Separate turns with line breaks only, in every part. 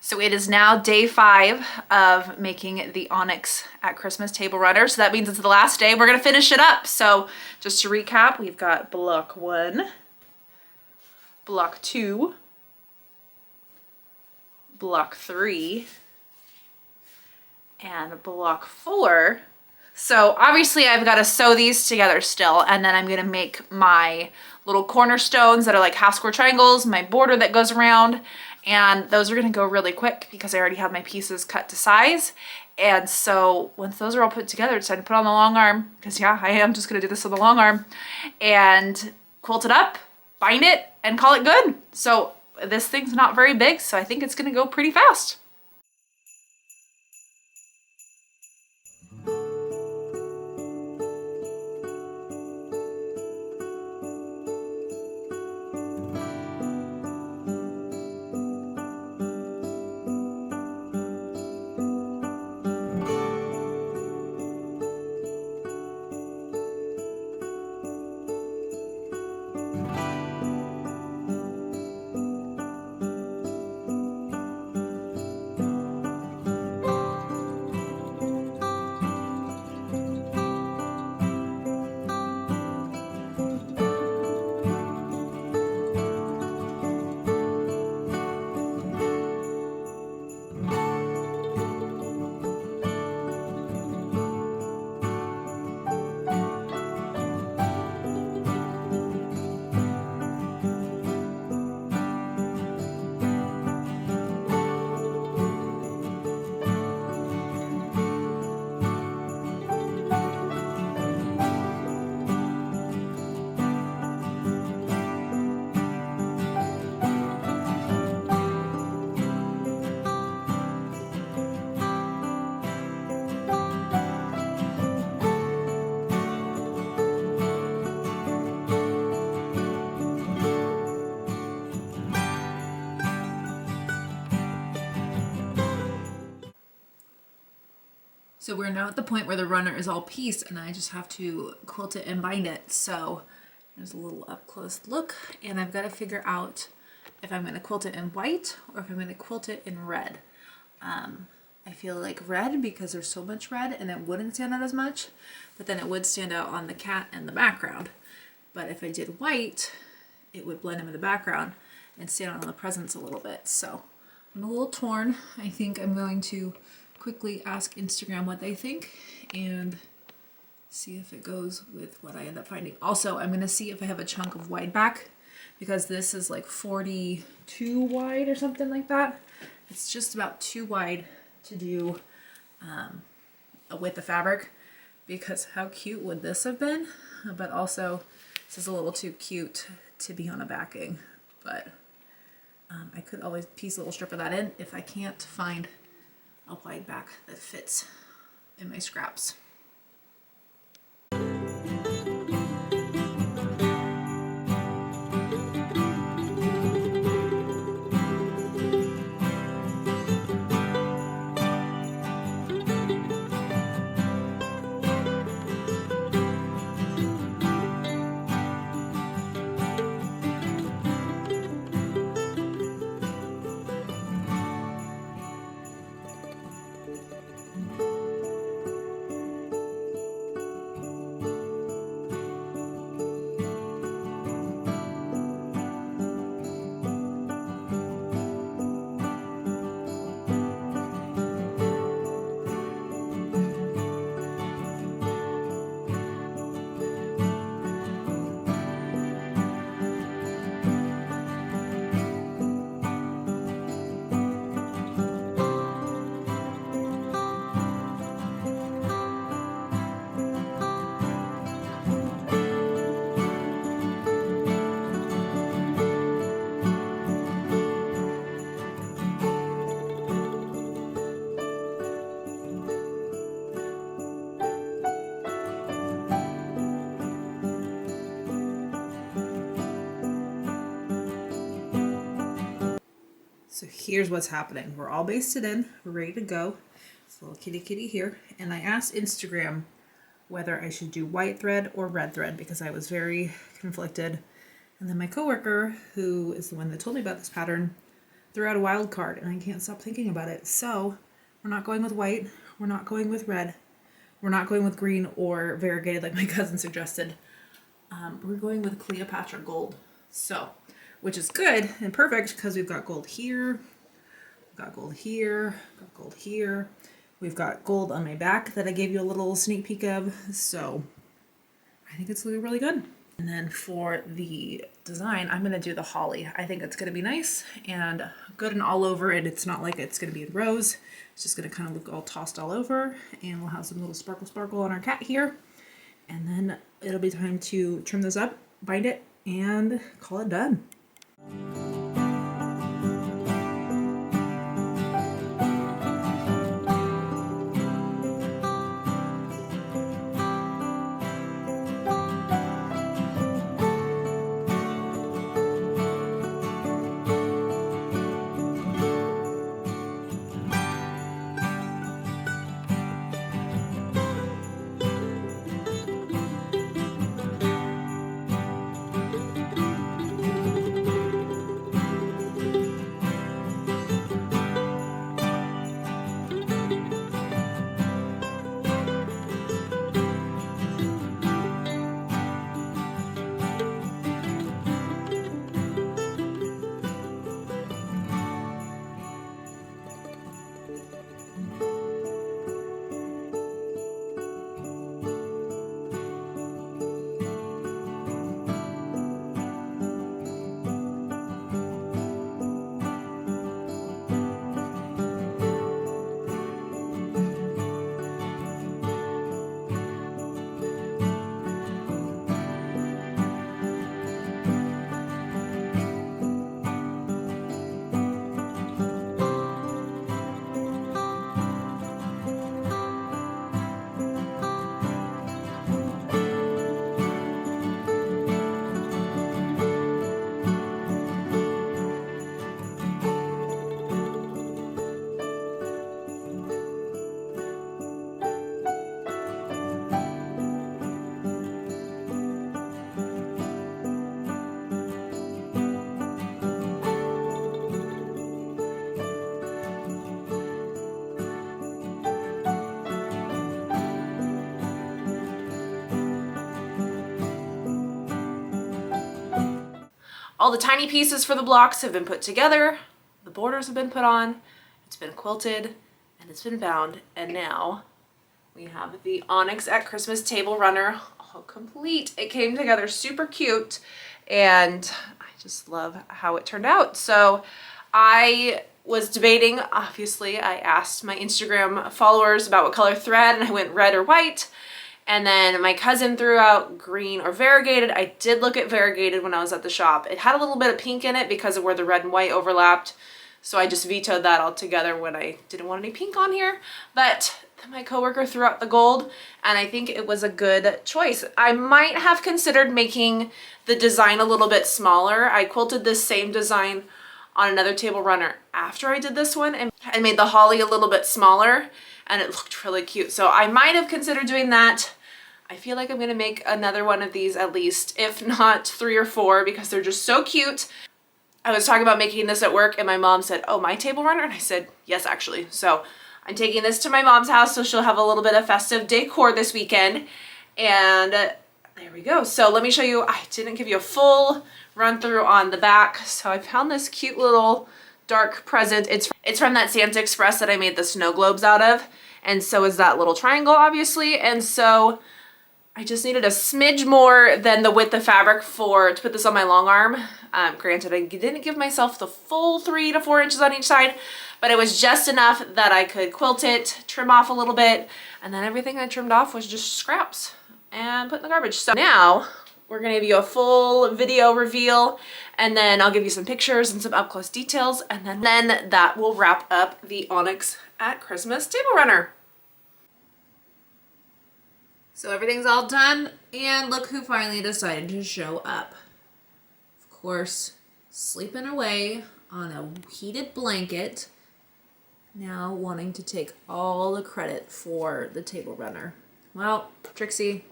So it is now day 5 of making the Onyx at Christmas table runner. So that means it's the last day. We're gonna finish it up. So just to recap, we've got block 1, block 2, block 3, and block 4. So obviously I've got to sew these together still, and then I'm gonna make my little cornerstones that are like half square triangles, my border that goes around, and those are gonna go really quick because I already have my pieces cut to size. And so once those are all put together, it's time to put on the long arm, because yeah, I am just gonna do this on the long arm, and quilt it up, bind it, and call it good. So this thing's not very big, so I think it's gonna go pretty fast. So we're now at the point where the runner is all pieced and I just have to quilt it and bind it. So there's a little up close look, and I've got to figure out if I'm going to quilt it in white or if I'm going to quilt it in red. I feel like red because there's so much red and it wouldn't stand out as much, but then it would stand out on the cat and the background. But if I did white, it would blend in with the background and stand out on the presents a little bit. So I'm a little torn. I think I'm going to quickly ask Instagram what they think and see if it goes with what I end up finding. Also, I'm going to see if I have a chunk of wide back, because this is like 42 wide or something like that. It's just about too wide to do a width of fabric, because how cute would this have been? But also this is a little too cute to be on a backing, but I could always piece a little strip of that in if I can't find a wide back that fits in my scraps. So here's what's happening. We're all basted in, we're ready to go. It's a little kitty kitty here. And I asked Instagram whether I should do white thread or red thread because I was very conflicted. And then my coworker, who is the one that told me about this pattern, threw out a wild card and I can't stop thinking about it. So we're not going with white. We're not going with red. We're not going with green or variegated like my cousin suggested. We're going with Cleopatra gold. So, which is good and perfect because we've got gold here, we've got gold here, got gold here. We've got gold on my back that I gave you a little sneak peek of. So I think it's looking really good. And then for the design, I'm going to do the holly. I think it's going to be nice and good and all over it. It's not like it's going to be in rows. It's just going to kind of look all tossed all over. And we'll have some little sparkle on our cat here. And then it'll be time to trim this up, bind it, and call it done. All the tiny pieces for the blocks have been put together, the borders have been put on, it's been quilted, and it's been bound, and now we have the Onyx at Christmas table runner all complete. It came together super cute, and I just love how it turned out. So I was debating, obviously, I asked my Instagram followers about what color thread, and I went red or white. And then my cousin threw out green or variegated. I did look at variegated when I was at the shop. It had a little bit of pink in it because of where the red and white overlapped. So I just vetoed that altogether when I didn't want any pink on here. But my coworker threw out the gold, and I think it was a good choice. I might have considered making the design a little bit smaller. I quilted this same design on another table runner after I did this one and made the holly a little bit smaller, and it looked really cute. So I might have considered doing that. I feel like I'm gonna make another one of these at least, if not 3 or 4, because they're just so cute. I was talking about making this at work and my mom said, oh, my table runner? And I said, yes, actually. So I'm taking this to my mom's house so she'll have a little bit of festive decor this weekend. And there we go. So let me show you, I didn't give you a full run through on the back. So I found this cute little dark present. It's from that Santa Express that I made the snow globes out of. And so is that little triangle, obviously. And so I just needed a smidge more than the width of fabric to put this on my long arm. Granted, I didn't give myself the full 3 to 4 inches on each side, but it was just enough that I could quilt it, trim off a little bit, and then everything I trimmed off was just scraps and put in the garbage. So now we're gonna give you a full video reveal, and then I'll give you some pictures and some up close details, and then that will wrap up the Onyx at Christmas table runner. So everything's all done, and look who finally decided to show up. Of course, sleeping away on a heated blanket, now wanting to take all the credit for the table runner. Well, Trixie,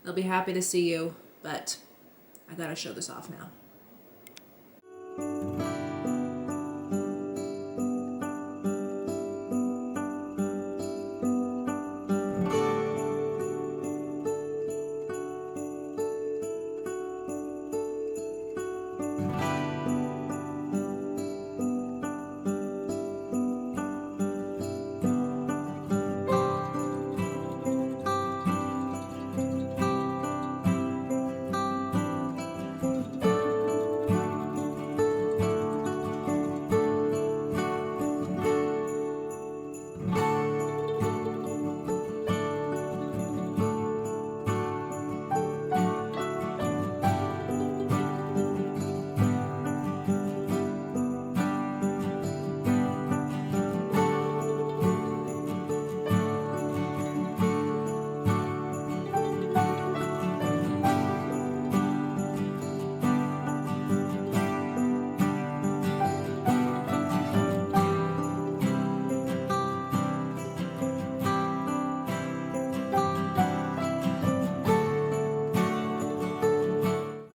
they'll be happy to see you, but I gotta show this off now.